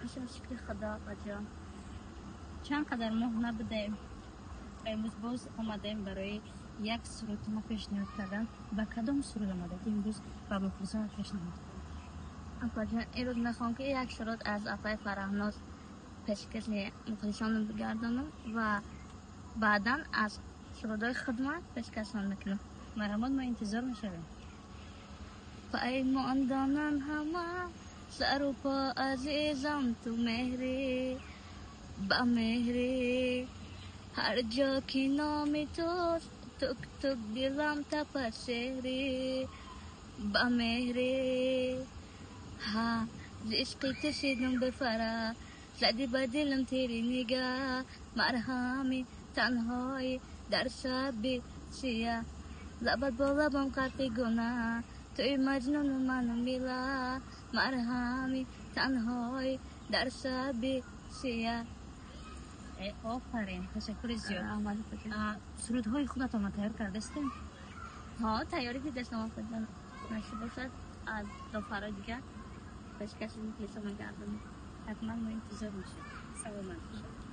میشه شکر خدا جان. چند قدر ماه نبودیم امروز باز آمدیم برای یک سرود ما پیشنهاد کردن. با کدام سرود آمده امروز با مخلصان پیشنهاد آقا جان امروز میخوام که یک سرود از آقای فرهناز پیشکش مخلصان بگردانم و بعدا از سرودهای خدمت پیشکشان میکنم. مرحمت ما انتظار میشویم. پیماندانان همه سر و پا عزیزم تو مهری با مهری هر جا که نام توست تک تک دلم تپسری با مهری ها ز عشق تو شدم بفرح زدی با دلم تیری نگاه مرهمی تنهایی در شب سیاه لبت با لبم قطع گناه توی مجنون منو میلا مرهمی تنهایی در شب سیاه. آفرین تشکر زیاد. سرودهای خودت ما تیار کرده استیم؟ ها تیاری که دستم خودم نشده باشد از دو فرا دیگر پیشکش میکنم. حتما ما انتظار میشیم. سلامت باشید.